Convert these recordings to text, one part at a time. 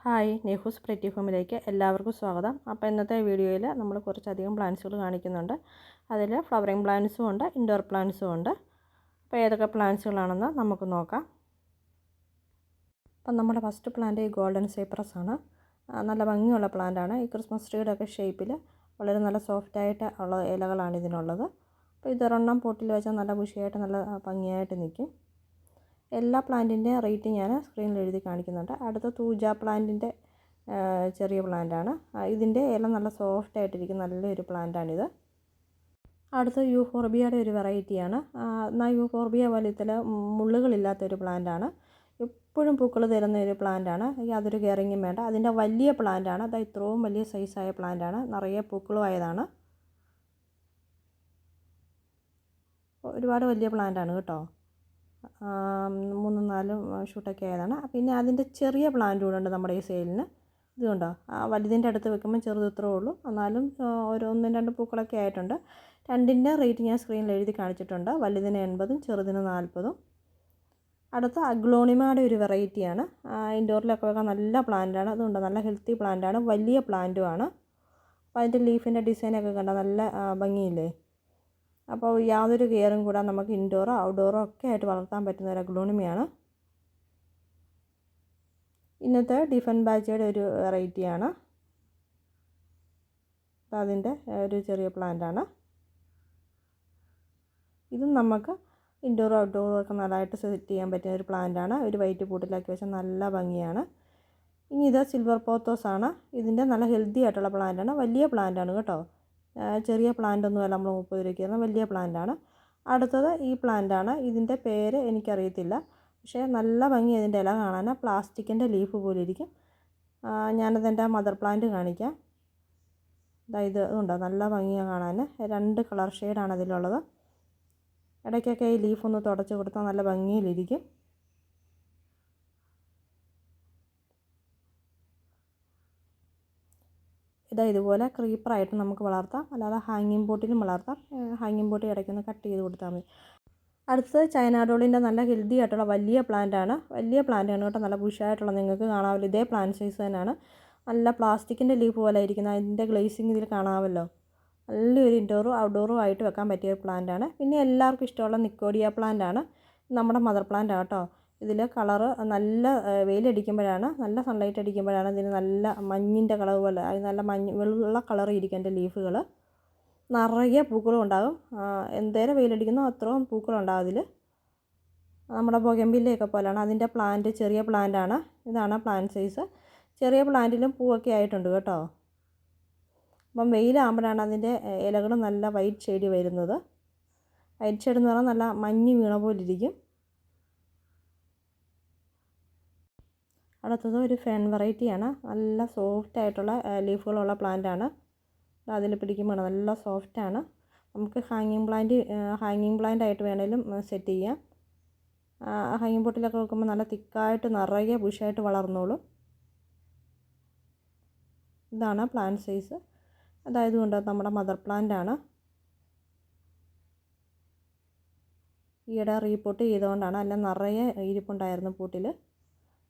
Hi, നെഹൂസ് pretty ഹോമിലേക്ക് എല്ലാവർക്കും സ്വാഗതം. അപ്പോൾ ഇന്നത്തെ വീഡിയോയിൽ നമ്മൾ കുറച്ചധികം പ്ലാന്റ്സുകൾ കാണിക്കുന്നുണ്ട്. അതിൽ ഫ്ലവറിങ് പ്ലാന്റ്സും ഉണ്ട്, ഇൻഡോർ പ്ലാന്റ്സും ഉണ്ട്. അപ്പോൾ ഏതൊക്കെ പ്ലാന്റ്സുകളാണെന്ന് നമുക്ക് നോക്കാം. അപ്പം നമ്മുടെ ഫസ്റ്റ് പ്ലാന്റ് ഈ ഗോൾഡൻ സൈപ്രസ് ആണ്. നല്ല ഭംഗിയുള്ള പ്ലാന്റാണ്. ഈ ക്രിസ്മസ് ട്രീയുടെ ഒക്കെ ഷേപ്പിൽ വളരെ നല്ല സോഫ്റ്റായിട്ട് ഉള്ള ഇലകളാണ് ഇതിനുള്ളത്. അപ്പോൾ ഇതൊരെണ്ണം പോട്ടിൽ വെച്ചാൽ നല്ല ബുഷിയായിട്ട് നല്ല ഭംഗിയായിട്ട് നിൽക്കും. എല്ലാ പ്ലാന്റിൻ്റെ റേറ്റ് ഞാൻ സ്ക്രീനിൽ എഴുതി കാണിക്കുന്നുണ്ട്. അടുത്ത തൂജ പ്ലാന്റിൻ്റെ ചെറിയ പ്ലാന്റാണ്. ഇതിൻ്റെ ഇല നല്ല സോഫ്റ്റ് ആയിട്ടിരിക്കും, നല്ലൊരു പ്ലാന്റാണിത്. അടുത്ത യൂഫോർബിയയുടെ ഒരു വെറൈറ്റിയാണ്. എന്നാൽ യൂഫോർബിയ പോലെ ഇത്തരം മുള്ളുകളില്ലാത്തൊരു പ്ലാന്റാണ്. എപ്പോഴും പൂക്കൾ തരുന്ന ഒരു പ്ലാന്റാണ്. യാതൊരു കെയറിങ്ങും വേണ്ട. അതിൻ്റെ വലിയ പ്ലാന്റാണ്. അത് ഇത്രയും വലിയ സൈസായ പ്ലാന്റാണ്. നിറയെ പൂക്കളും ആയതാണ്. ഒരുപാട് വലിയ പ്ലാന്റാണ് കേട്ടോ. 3-4 ഷൂട്ടൊക്കെ ആയതാണ്. പിന്നെ അതിൻ്റെ ചെറിയ പ്ലാന്റ് കൂടെ ഉണ്ട് നമ്മുടെ ഈ സെയിലിന്. ഇതുകൊണ്ടോ, വലുതിൻ്റെ അടുത്ത് വെക്കുമ്പോൾ ചെറുത് ഇത്രേ ഉള്ളൂ. എന്നാലും ഒരു 1-2 പൂക്കളൊക്കെ ആയിട്ടുണ്ട്. രണ്ടിൻ്റെ റേറ്റ് ഞാൻ സ്ക്രീനിൽ എഴുതി കാണിച്ചിട്ടുണ്ട്. വലുതിന് 80, ചെറുതിന് 40. അടുത്ത അഗ്ലോണിമയുടെ ഒരു വെറൈറ്റിയാണ്. ഇൻഡോറിലൊക്കെ വെക്കാൻ നല്ല പ്ലാന്റാണ്. അതുകൊണ്ട് നല്ല ഹെൽത്തി പ്ലാന്റാണ്, വലിയ പ്ലാന്റുമാണ്. അപ്പോൾ അതിൻ്റെ ലീഫിൻ്റെ ഡിസൈനൊക്കെ കണ്ടാൽ നല്ല ഭംഗിയില്ലേ. അപ്പോൾ യാതൊരു കെയറും കൂടെ നമുക്ക് ഇൻഡോറോ ഔട്ട്ഡോറോ ഒക്കെ ആയിട്ട് വളർത്താൻ പറ്റുന്ന ഒരു അഗ്ലോണിമയാണ്. ഇന്നത്തെ ഡിഫൻ ബാച്ചയുടെ ഒരു വെറൈറ്റിയാണ്. അതിൻ്റെ ഒരു ചെറിയ പ്ലാന്റാണ്. ഇതും നമുക്ക് ഇൻഡോറോ ഔട്ട്ഡോറോ ഒക്കെ നല്ലതായിട്ട് സെറ്റ് ചെയ്യാൻ പറ്റുന്ന ഒരു പ്ലാന്റാണ്. ഒരു വൈറ്റ് പൂട്ടിലാക്കി വെച്ചാൽ നല്ല ഭംഗിയാണ്. ഇനി ഇത് സിൽവർ പോത്തോസ് ആണ്. ഇതിൻ്റെ നല്ല ഹെൽത്തി ആയിട്ടുള്ള പ്ലാന്റാണ്. വലിയ പ്ലാന്റാണ് കേട്ടോ. ചെറിയ പ്ലാന്റ് ഒന്നുമല്ല, നമ്മൾ 30 രൂപയ്ക്ക് തരുന്ന വലിയ പ്ലാന്റാണ്. അടുത്തത് ഈ പ്ലാന്റാണ്. ഇതിൻ്റെ പേര് എനിക്കറിയത്തില്ല, പക്ഷേ നല്ല ഭംഗി ഇതിൻ്റെ ഇല കാണാൻ. പ്ലാസ്റ്റിക്കിൻ്റെ ലീഫ് പോലെ ഇരിക്കും. ഞാനതെൻ്റെ മദർ പ്ലാന്റ് കാണിക്കാം. ഇത് ഉണ്ടോ, നല്ല ഭംഗിയാണ് കാണാൻ. 2 കളർ ഷെയ്ഡാണ് അതിലുള്ളത്. ഇടയ്ക്കൊക്കെ ഈ ലീഫ് ഒന്ന് തുടച്ച് കൊടുത്താൽ നല്ല ഭംഗിയിലിരിക്കും. ഇതുപോലെ ക്രീപ്പറായിട്ട് നമുക്ക് വളർത്താം, അല്ലാതെ ഹാങ്ങിങ് പോട്ടിലും വളർത്താം. ഹാങ്ങിങ് പോട്ട് ഇടയ്ക്കൊന്ന് കട്ട് ചെയ്ത് കൊടുത്താൽ മതി. അടുത്തത് ചൈന ഡോളിൻ്റെ നല്ല ഹെൽത്തി ആയിട്ടുള്ള വലിയ പ്ലാന്റാണ്. വലിയ പ്ലാന്റാണ് കേട്ടോ, നല്ല ബുഷായിട്ടുള്ള. നിങ്ങൾക്ക് കാണാമല്ലോ, ഇതേ പ്ലാന്റ് സൈസ് തന്നെയാണ്. നല്ല പ്ലാസ്റ്റിക്കിൻ്റെ ലീഫ് പോലെ ഇരിക്കുന്ന അതിൻ്റെ ഗ്ലേസിങ് ഇതിൽ കാണാമല്ലോ. നല്ലൊരു ഇൻഡോറും ഔട്ട്ഡോറും ആയിട്ട് വെക്കാൻ പറ്റിയ ഒരു പ്ലാന്റാണ്. പിന്നെ എല്ലാവർക്കും ഇഷ്ടമുള്ള നിക്കോഡിയ പ്ലാന്റാണ്. നമ്മുടെ മദർ പ്ലാന്റാണ് കേട്ടോ. ഇതിൽ കളറ് നല്ല വെയിലടിക്കുമ്പോഴാണ്, നല്ല സൺലൈറ്റ് അടിക്കുമ്പോഴാണ് ഇതിന് നല്ല മഞ്ഞിൻ്റെ കളർ പോലെ, അത് നല്ല വെള്ള കളർ ഇരിക്കും. എൻ്റെ ലീഫുകൾ നിറയെ പൂക്കളും ഉണ്ടാകും. എന്തേരം വെയിലടിക്കുന്നോ അത്രയും പൂക്കളുണ്ടാകും അതിൽ. നമ്മുടെ ബൊഗൻവില്ലയൊക്കെ പോലെയാണ്. അതിൻ്റെ പ്ലാന്റ് ചെറിയ പ്ലാന്റാണ്. ഇതാണ് പ്ലാന്റ് സൈസ്. ചെറിയ പ്ലാന്റിലും പൂവൊക്കെ ആയിട്ടുണ്ട് കേട്ടോ. അപ്പം വെയിലാകുമ്പോഴാണ് അതിൻ്റെ ഇലകൾ നല്ല വൈറ്റ് ഷെയ്ഡ് വരുന്നത്. വൈറ്റ് ഷെയ്ഡ് എന്ന് പറഞ്ഞാൽ നല്ല മഞ്ഞ് വീണ പോലെ ഇരിക്കും. അടുത്തത് ഒരു ഫെൻ വെറൈറ്റിയാണ്. നല്ല സോഫ്റ്റ് ആയിട്ടുള്ള ലീഫുകളുള്ള പ്ലാന്റാണ്. അതിൽ പിടിക്കുമ്പോൾ നല്ല സോഫ്റ്റാണ്. നമുക്ക് ഹാങ്ങിങ് പ്ലാന്റ് ആയിട്ട് വേണേലും സെറ്റ് ചെയ്യാം. ഹാങ്ങിങ് പോട്ടിലൊക്കെ വെക്കുമ്പോൾ നല്ല തിക്കായിട്ട് നിറയെ ബുഷായിട്ട് വളർന്നോളും. ഇതാണ് പ്ലാന്റ് സൈസ്. അതായത് കൊണ്ട് നമ്മുടെ മദർ പ്ലാന്റാണ്. ഈയിടെ റീപോട്ട് ചെയ്തുകൊണ്ടാണ്, അല്ല നിറയെ ഇരിപ്പുണ്ടായിരുന്നു പൂട്ടിൽ.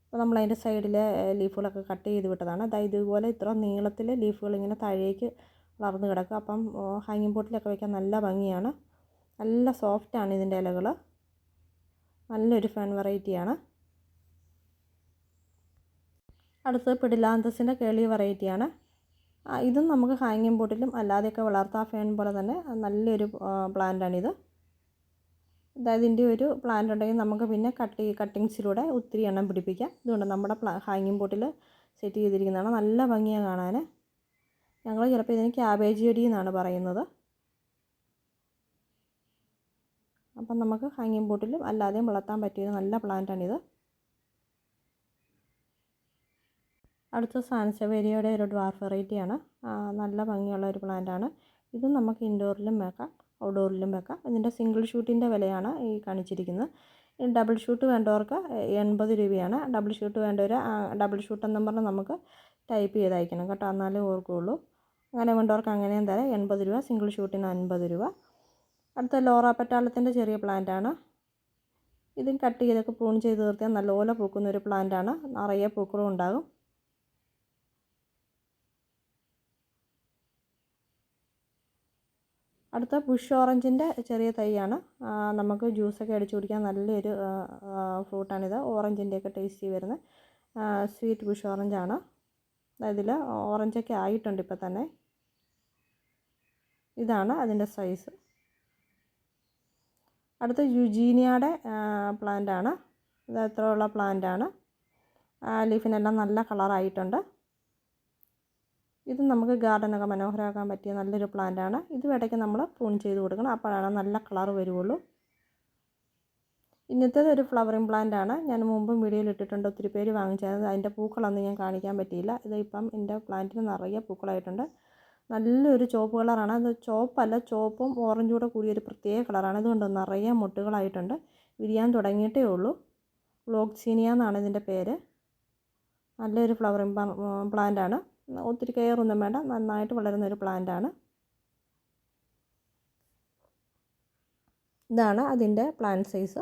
അപ്പോൾ നമ്മളതിൻ്റെ സൈഡിലെ ലീഫുകളൊക്കെ കട്ട് ചെയ്ത് വിട്ടതാണ്. അതായത് ഇതുപോലെ ഇത്ര നീളത്തിൽ ലീഫുകൾ ഇങ്ങനെ താഴേക്ക് വളർന്ന് കിടക്കുക. അപ്പം ഹാങ്ങിങ് പോട്ടിലൊക്കെ വയ്ക്കാൻ നല്ല ഭംഗിയാണ്. നല്ല സോഫ്റ്റാണ് ഇതിൻ്റെ ഇലകൾ. നല്ലൊരു ഫെൻ വെറൈറ്റിയാണ്. അടുത്തത് പിഡിലാന്തസിൻ്റെ കേളി വെറൈറ്റിയാണ്. ഇതും നമുക്ക് ഹാങ്ങിങ് പോട്ടിലും അല്ലാതെയൊക്കെ വളർത്താം. ഫെൻ പോലെ തന്നെ നല്ലൊരു പ്ലാന്റാണിത്. അതായത് ഇതിൻ്റെ ഒരു പ്ലാന്റ് ഉണ്ടെങ്കിൽ നമുക്ക് പിന്നെ കട്ടിങ്സിലൂടെ ഒത്തിരി എണ്ണം പിടിപ്പിക്കാം. ഇതുകൊണ്ട് നമ്മുടെ ഹാങ്ങിങ് പോട്ടിൽ സെറ്റ് ചെയ്തിരിക്കുന്നതാണ്. നല്ല ഭംഗിയാണ് കാണാൻ. ഞങ്ങൾ ചിലപ്പോൾ ഇതിന് ക്യാബേജ് ചെടി എന്നാണ് പറയുന്നത്. അപ്പം നമുക്ക് ഹാങ്ങിങ് പോട്ടിലും അല്ലാതെയും വളർത്താൻ പറ്റിയ നല്ല പ്ലാന്റാണിത്. അടുത്ത സാൻസവേരിയയുടെ ഒരു ഡ്വാർഫ് വെറൈറ്റിയാണ്. നല്ല ഭംഗിയുള്ള ഒരു പ്ലാന്റാണ്. ഇതും നമുക്ക് ഇൻഡോറിലും വെക്കാം, ഔട്ട്ഡോറിലും വെക്കാം. ഇതിൻ്റെ സിംഗിൾ ഷൂട്ടിൻ്റെ വിലയാണ് ഈ കാണിച്ചിരിക്കുന്നത്. ഈ ഡബിൾ ഷൂട്ട് വേണ്ടവർക്ക് 80 രൂപയാണ്. ഡബിൾ ഷൂട്ട് വേണ്ടവർ ഡബിൾ ഷൂട്ട് എന്നും പറഞ്ഞ് നമുക്ക് ടൈപ്പ് ചെയ്ത് അയക്കണം കേട്ടോ, എന്നാലേ ഓർക്കുകയുള്ളൂ. അങ്ങനെ വേണ്ടവർക്ക് അങ്ങനെയും തരാം. 80 രൂപ, സിംഗിൾ ഷൂട്ടിന് 50 രൂപ. അടുത്ത ലോറ പെറ്റാലത്തിൻ്റെ ചെറിയ പ്ലാന്റാണ്. ഇതും കട്ട് ചെയ്തൊക്കെ പ്രൂൺ ചെയ്ത് തീർത്താൽ നല്ലപോലെ പൂക്കുന്നൊരു പ്ലാന്റാണ്. നിറയെ പൂക്കളും ഉണ്ടാകും. അടുത്ത ബുഷ് ഓറഞ്ചിൻ്റെ ചെറിയ തൈയാണ്. നമുക്ക് ജ്യൂസൊക്കെ അടിച്ചു കുടിക്കാൻ നല്ലൊരു ഫ്രൂട്ടാണിത്. ഓറഞ്ചിൻ്റെയൊക്കെ ടേസ്റ്റി വരുന്ന സ്വീറ്റ് ബുഷ് ഓറഞ്ചാണ്. ഇതിൽ ഓറഞ്ചൊക്കെ ആയിട്ടുണ്ട് ഇപ്പം തന്നെ. ഇതാണ് അതിൻ്റെ സൈസ്. അടുത്ത യുജീനിയയുടെ പ്ലാന്റാണ്. ഇത് അത്രയുള്ള പ്ലാന്റാണ്. ലീഫിനെല്ലാം നല്ല കളറായിട്ടുണ്ട്. ഇത് നമുക്ക് ഗാർഡനൊക്കെ മനോഹരമാക്കാൻ പറ്റിയ നല്ലൊരു പ്ലാന്റാണ്. ഇത് ഇടയ്ക്ക് നമ്മൾ പ്രൂൺ ചെയ്ത് കൊടുക്കണം, അപ്പോഴാണ് നല്ല കളർ വരുള്ളൂ. ഇന്നത്തേത് ഒരു ഫ്ലവറിങ് പ്ലാന്റാണ്. ഞാൻ മുമ്പും വീഡിയോയിൽ ഇട്ടിട്ടുണ്ട്, ഒത്തിരി പേര് വാങ്ങിച്ചത്. അതിൻ്റെ പൂക്കളൊന്നും ഞാൻ കാണിക്കാൻ പറ്റിയില്ല. ഇതിപ്പം എൻ്റെ പ്ലാന്റിന് നിറയെ പൂക്കളായിട്ടുണ്ട്. നല്ലൊരു ചുവപ്പ് കളറാണ്. അത് ചുവപ്പല്ല, ചുവപ്പും ഓറഞ്ചും കൂടെ കൂടിയൊരു പ്രത്യേക കളറാണ്. ഇതുകൊണ്ട് നിറയെ മുട്ടുകളായിട്ടുണ്ട്. വിരിയാൻ തുടങ്ങിയിട്ടേ ഉള്ളൂ. ഗ്ലോക്സീനിയ എന്നാണ് ഇതിൻ്റെ പേര്. നല്ലൊരു ഫ്ലവറിങ് പ്ലാന്റാണ്. ഒത്തിരി കെയറൊന്നും വേണ്ട, നന്നായിട്ട് വളരുന്ന ഒരു പ്ലാന്റാണ്. ഇതാണ് അതിൻ്റെ പ്ലാന്റ് സൈസ്.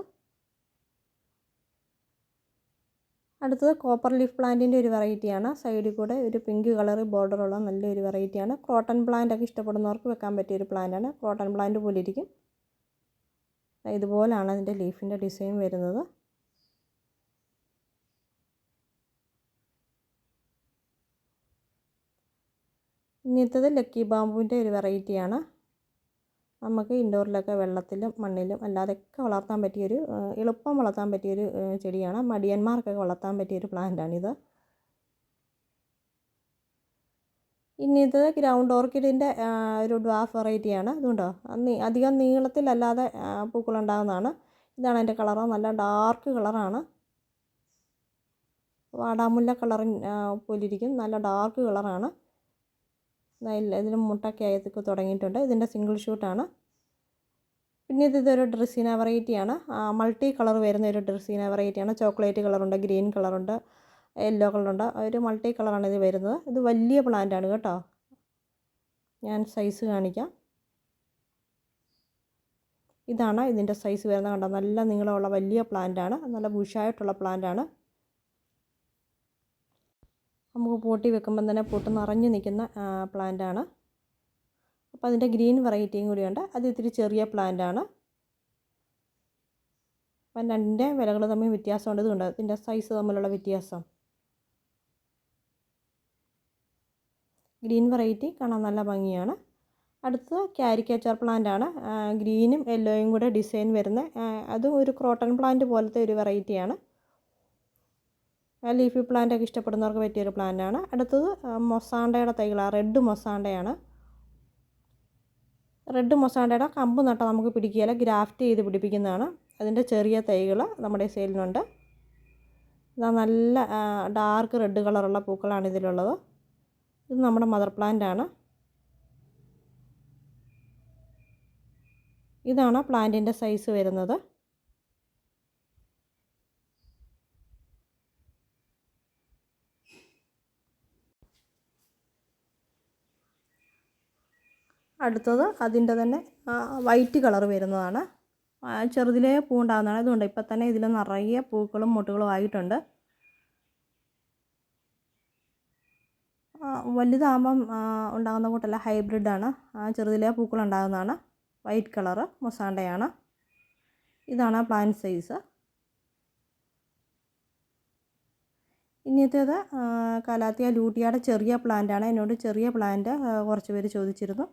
അടുത്തത് കോപ്പർ ലീഫ് പ്ലാന്റിൻ്റെ ഒരു വെറൈറ്റിയാണ്. സൈഡിൽ കൂടെ ഒരു പിങ്ക് കളർ ബോർഡറുള്ള നല്ലൊരു വെറൈറ്റിയാണ്. ക്രോട്ടൺ പ്ലാന്റ് ഒക്കെ ഇഷ്ടപ്പെടുന്നവർക്ക് വെക്കാൻ പറ്റിയൊരു പ്ലാന്റാണ്. ക്രോട്ടൺ പ്ലാന്റ് പോലെ ഇരിക്കും. ഇതുപോലാണ് അതിൻ്റെ ലീഫിൻ്റെ ഡിസൈൻ വരുന്നത്. ഇന്നത്തേത് ലക്കി ബാമ്പുവിൻ്റെ ഒരു വെറൈറ്റിയാണ്. നമുക്ക് ഇൻഡോറിലൊക്കെ വെള്ളത്തിലും മണ്ണിലും അല്ലാതെയൊക്കെ വളർത്താൻ പറ്റിയൊരു എളുപ്പം വളർത്താൻ പറ്റിയൊരു ചെടിയാണ്. മടിയന്മാർക്കൊക്കെ വളർത്താൻ പറ്റിയൊരു പ്ലാന്റാണിത്. ഇന്നത് ഗ്രൗണ്ട് ഓർക്കിഡിൻ്റെ ഒരു ഡ്വാഫ് വെറൈറ്റിയാണ്. ഇതുണ്ടോ, അധികം നീളത്തിലല്ലാതെ പൂക്കളുണ്ടാകുന്നതാണ്. ഇതാണ് അതിൻ്റെ കളറ്. നല്ല ഡാർക്ക് കളറാണ്. വാടാമുല്ല കളറിൻ പോലിരിക്കും. നല്ല ഡാർക്ക് കളറാണ്. ഇതിന് മുട്ടൊക്കെ ആയതൊക്കെ തുടങ്ങിയിട്ടുണ്ട്. ഇതിൻ്റെ സിംഗിൾ ഷൂട്ടാണ്. പിന്നെ ഇതൊരു ഡ്രസീന വെറൈറ്റിയാണ്. മൾട്ടി കളർ വരുന്ന ഒരു ഡ്രസീന വെറൈറ്റിയാണ്. ചോക്ലേറ്റ് കളറുണ്ട്, ഗ്രീൻ കളറുണ്ട്, യെല്ലോ കളറുണ്ട്. ഒരു മൾട്ടി കളറാണ് ഇത് വരുന്നത്. ഇത് വലിയ പ്ലാന്റാണ് കേട്ടോ. ഞാൻ സൈസ് കാണിക്കാം. ഇതാണ് ഇതിൻ്റെ സൈസ് വരുന്നത്. കണ്ടോ, നല്ല നീളമുള്ള വലിയ പ്ലാന്റാണ്. നല്ല ബുഷായിട്ടുള്ള പ്ലാന്റാണ്. നമുക്ക് പോട്ടി വെക്കുമ്പം തന്നെ പൊട്ട് നിറഞ്ഞു നിൽക്കുന്ന പ്ലാന്റാണ്. അപ്പോൾ അതിൻ്റെ ഗ്രീൻ വെറൈറ്റിയും കൂടിയുണ്ട്. അത് ഇത്തിരി ചെറിയ പ്ലാന്റാണ്. അപ്പം രണ്ടിൻ്റെ വിലകൾ തമ്മിൽ വ്യത്യാസമുണ്ട്. ഇതുണ്ട് ഇതിൻ്റെ സൈസ് തമ്മിലുള്ള വ്യത്യാസം. ഗ്രീൻ വെറൈറ്റി കാണാൻ നല്ല ഭംഗിയാണ്. അടുത്തത് കാരിക്കേച്ചർ പ്ലാന്റാണ്. ഗ്രീനും യെല്ലോയും കൂടെ ഡിസൈൻ വരുന്ന, അതും ഒരു ക്രോട്ടൺ പ്ലാന്റ് പോലത്തെ ഒരു വെറൈറ്റിയാണ്. ലീഫി പ്ലാന്റൊക്കെ ഇഷ്ടപ്പെടുന്നവർക്ക് പറ്റിയൊരു പ്ലാന്റാണ്. അടുത്തത് മൊസാണ്ടയുടെ തൈകളാണ്. റെഡ് മൊസാണ്ടയാണ്. റെഡ് മൊസാണ്ടയുടെ കമ്പ് നട്ടാൽ നമുക്ക് പിടിക്കുകയില്ല, ഗ്രാഫ്റ്റ് ചെയ്ത് പിടിപ്പിക്കുന്നതാണ്. അതിൻ്റെ ചെറിയ തൈകൾ നമ്മുടെ സെയിലിനുണ്ട്. ഇതാ നല്ല ഡാർക്ക് റെഡ് കളറുള്ള പൂക്കളാണ് ഇതിലുള്ളത്. ഇത് നമ്മുടെ മദർ പ്ലാന്റാണ്. ഇതാണ് പ്ലാന്റിൻ്റെ സൈസ് വരുന്നത്. അടുത്തത് അതിൻ്റെ തന്നെ വൈറ്റ് കളർ വരുന്നതാണ്. ചെറുതിലേ പൂണ്ടാകുന്നതാണ്. അതുകൊണ്ട് ഇപ്പം തന്നെ ഇതിൽ നിറയെ പൂക്കളും മുട്ടുകളും ആയിട്ടുണ്ട്. വലുതാകുമ്പം ഉണ്ടാകുന്ന കൂട്ടല്ല, ഹൈബ്രിഡാണ്. ചെറുതിലേ പൂക്കളുണ്ടാകുന്നതാണ്. വൈറ്റ് കളറ് മൊസാണ്ടയാണ്. ഇതാണ് പ്ലാന്റ് സൈസ്. ഇന്നത്തേത് കലാത്തിയ ലൂട്ടിയയുടെ ചെറിയ പ്ലാന്റാണ്. എന്നോട് ചെറിയ പ്ലാന്റ് കുറച്ച് പേര് ചോദിച്ചിരുന്നു.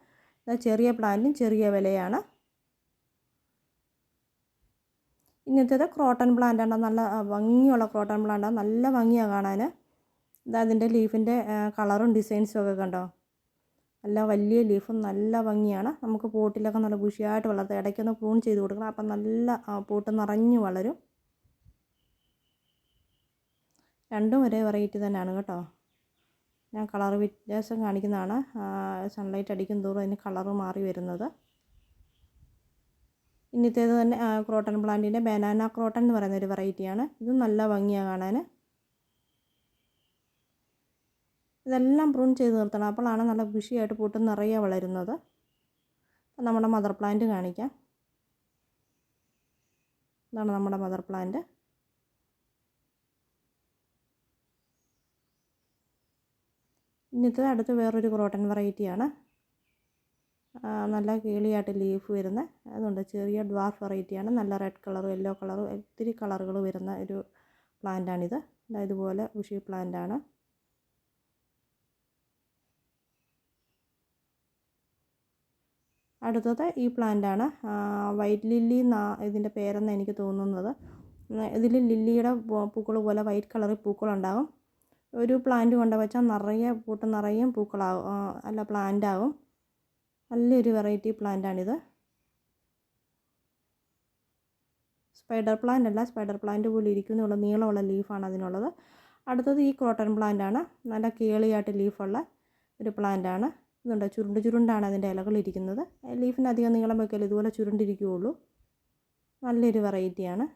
ചെറിയ പ്ലാന്റും ചെറിയ വിലയാണ്. ഇന്നത്തേത് ക്രോട്ടൺ പ്ലാന്റാണ്. നല്ല ഭംഗിയുള്ള ക്രോട്ടൺ പ്ലാന്റാണ്. നല്ല ഭംഗിയാണ് കാണാൻ. അതിൻ്റെ ലീഫിൻ്റെ കളറും ഡിസൈൻസും ഒക്കെ കണ്ടോ, നല്ല വലിയ ലീഫും നല്ല ഭംഗിയാണ്. നമുക്ക് പോട്ടിലൊക്കെ നല്ല ബുഷിയായിട്ട് വളർത്താം. ഇടയ്ക്കൊന്ന് പ്രൂൺ ചെയ്ത് കൊടുക്കണം, അപ്പം നല്ല പോട്ട് നിറഞ്ഞു വളരും. രണ്ടും ഒരേ വെറൈറ്റി തന്നെയാണ് കേട്ടോ. ഞാൻ കളർ വ്യത്യാസം കാണിക്കുന്നതാണ്. സൺലൈറ്റ് അടിക്കും തോറും അതിന് കളറ് മാറി വരുന്നത്. ഇന്നത്തേത് തന്നെ ക്രോട്ടൺ പ്ലാന്റിൻ്റെ ബനാന ക്രോട്ടൺ എന്ന് പറയുന്ന ഒരു വെറൈറ്റിയാണ്. ഇതും നല്ല ഭംഗിയാണ് കാണാൻ. ഇതെല്ലാം പ്രൂൺ ചെയ്ത് നിർത്തണം, അപ്പോഴാണ് നല്ല ബുഷിയായിട്ട് പൂട്ട് നിറയെ വളരുന്നത്. നമ്മുടെ മദർ പ്ലാന്റ് കാണിക്കാം. ഇതാണ് നമ്മുടെ മദർ പ്ലാന്റ്. ഇന്നത്തെ അടുത്ത് വേറൊരു ക്രോട്ടൺ വെറൈറ്റിയാണ്. നല്ല കേളിയായിട്ട് ലീഫ് വരുന്ന അതുകൊണ്ട് ചെറിയ ഡ്വാർഫ് വെറൈറ്റിയാണ്. നല്ല റെഡ് കളറും യെല്ലോ കളറും ഒത്തിരി കളറുകൾ വരുന്ന ഒരു പ്ലാന്റാണിത്. ഇതുപോലെ ബുഷി പ്ലാന്റാണ്. അടുത്തത് ഈ പ്ലാന്റാണ്. വൈറ്റ് ലില്ലി ഇതിൻ്റെ പേരെന്ന് എനിക്ക് തോന്നുന്നത്. ഇതിൽ ലില്ലിയുടെ പൂക്കൾ പോലെ വൈറ്റ് കളറിൽ പൂക്കളുണ്ടാകും. ഒരു പ്ലാന്റ് കൊണ്ട് വെച്ചാൽ നിറയെ പൂക്കളാവും, അല്ല പ്ലാന്റാവും. നല്ലൊരു വെറൈറ്റി പ്ലാന്റാണിത്. സ്പൈഡർ പ്ലാന്റ് അല്ല, സ്പൈഡർ പ്ലാന്റ് പോലെ ഇരിക്കുന്നുള്ള നീളമുള്ള ലീഫാണ് അതിനുള്ളത്. അടുത്തത് ഈ ക്രോട്ടൺ പ്ലാന്റാണ്. നല്ല കേളിയായിട്ട് ലീഫുള്ള ഒരു പ്ലാന്റാണ്. ഇതുണ്ട്, ചുരുണ്ടാണ് അതിൻ്റെ ഇലകളിരിക്കുന്നത്. ലീഫിന് അധികം നീളം വെക്കല്, ഇതുപോലെ ചുരുണ്ടിരിക്കുകയുള്ളൂ. നല്ലൊരു വെറൈറ്റിയാണ്.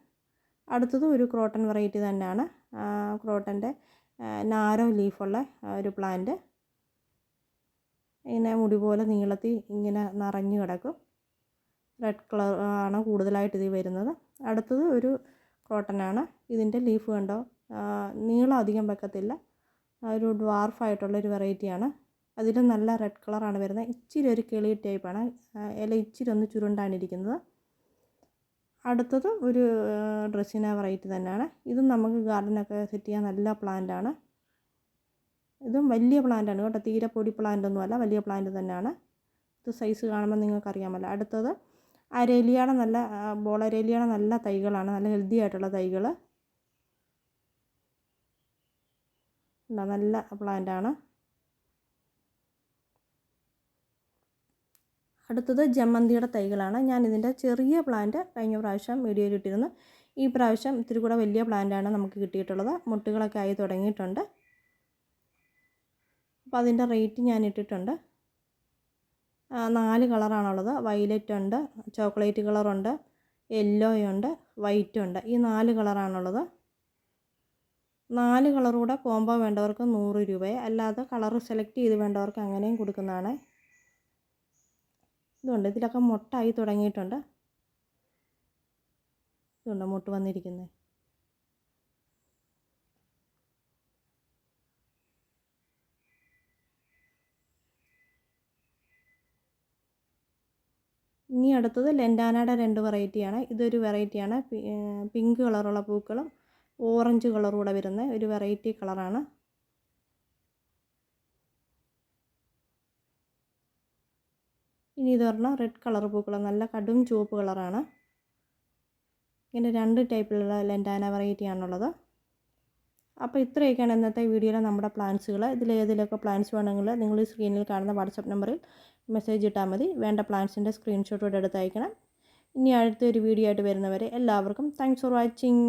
അടുത്തത് ഒരു ക്രോട്ടൺ വെറൈറ്റി തന്നെയാണ്. ക്രോട്ടൻ്റെ നാരോ ലീഫുള്ള ഒരു പ്ലാന്റ്. ഇങ്ങനെ മുടി പോലെ നീളത്തിൽ ഇങ്ങനെ നിറഞ്ഞു കിടക്കും. റെഡ് കളർ ആണ് കൂടുതലായിട്ട് ഇതിൽ വരുന്നത്. അടുത്തത് ഒരു ക്രോട്ടനാണ്. ഇതിൻ്റെ ലീഫ് കണ്ടോ, നീളം അധികം വെക്കത്തില്ല. ഒരു ഡ്വാർഫായിട്ടുള്ളൊരു വെറൈറ്റിയാണ്. അതിലും നല്ല റെഡ് കളറാണ് വരുന്നത്. ഇച്ചിരി ഒരു കിളി ടൈപ്പാണ്. ഇല ഇച്ചിരി ഒന്ന് ചുരുണ്ടാണ് ഇരിക്കുന്നത്. അടുത്തത് ഒരു ഡ്രസ്സിന വെറൈറ്റി തന്നെയാണ്. ഇതും നമുക്ക് ഗാർഡനൊക്കെ സെറ്റ് ചെയ്യാൻ നല്ല പ്ലാന്റാണ്. ഇതും വലിയ പ്ലാന്റാണ് കേട്ടോ, തീരെ പൊടി പ്ലാന്റ് ഒന്നുമല്ല, വലിയ പ്ലാന്റ് തന്നെയാണ്. ഇത് സൈസ് കാണുമ്പോൾ നിങ്ങൾക്കറിയാമല്ലോ. അടുത്തത് അരേലിയയുടെ നല്ല ബോളരേലിയയുടെ നല്ല തൈകളാണ്, നല്ല ഹെൽത്തി ആയിട്ടുള്ള തൈകൾ. നല്ല പ്ലാന്റാണ്. അടുത്തത് ജമന്തിയുടെ തൈകളാണ്. ഞാൻ ഇതിൻ്റെ ചെറിയ പ്ലാന്റ് കഴിഞ്ഞ പ്രാവശ്യം വീഡിയോയിൽ ഇട്ടിരുന്നു. ഈ പ്രാവശ്യം ഇത്തിരി കൂടെ വലിയ പ്ലാന്റാണ് നമുക്ക് കിട്ടിയിട്ടുള്ളത്. മുട്ടുകളൊക്കെ ആയി തുടങ്ങിയിട്ടുണ്ട്. അപ്പോൾ അതിൻ്റെ റേറ്റ് ഞാൻ ഇട്ടിട്ടുണ്ട്. 4 കളറാണുള്ളത്. വയലറ്റ് ഉണ്ട്, ചോക്ലേറ്റ് കളറുണ്ട്, യെല്ലോ ഉണ്ട്, വൈറ്റ് ഉണ്ട്. ഈ 4 കളറാണുള്ളത്. 4 കളറൂടെ കോംബോ വേണ്ടവർക്ക് 100 രൂപയെ, അല്ലാതെ കളർ സെലക്ട് ചെയ്ത് വേണ്ടവർക്ക് അങ്ങനെയും കൊടുക്കുന്നതാണ്. ഇതുണ്ട്, ഇതിലൊക്കെ മുട്ടായി തുടങ്ങിയിട്ടുണ്ട്. ഇതുണ്ട് മുട്ട് വന്നിരിക്കുന്നത്. ഇനി അടുത്തത് ലെൻഡാനയുടെ 2 വെറൈറ്റിയാണ്. ഇതൊരു വെറൈറ്റിയാണ്, പിങ്ക് കളറുള്ള പൂക്കളും ഓറഞ്ച് കളറും കൂടെ വരുന്ന ഒരു വെറൈറ്റി കളറാണ്. ഇനി ഇത് പറഞ്ഞാൽ റെഡ് കളർ പൂക്കൾ, നല്ല കടും ചുവപ്പ് കളറാണ്. ഇങ്ങനെ 2 ടൈപ്പിലുള്ള ലെൻഡാന വെറൈറ്റിയാണുള്ളത്. അപ്പോൾ ഇത്രയൊക്കെയാണ് ഇന്നത്തെ വീഡിയോയിലെ നമ്മുടെ പ്ലാന്റ്സുകൾ. ഇതിലേതിലൊക്കെ പ്ലാന്റ്സ് വേണമെങ്കിൽ നിങ്ങൾ ഈ സ്ക്രീനിൽ കാണുന്ന വാട്സപ്പ് നമ്പറിൽ മെസ്സേജ് ഇട്ടാൽ മതി. വേണ്ട പ്ലാന്റ്സിൻ്റെ സ്ക്രീൻഷോട്ടോടെ എടുത്ത് അയക്കണം. ഇനി അടുത്തൊരു വീഡിയോ ആയിട്ട് വരുന്നവരെ എല്ലാവർക്കും താങ്ക്സ് ഫോർ വാച്ചിങ്.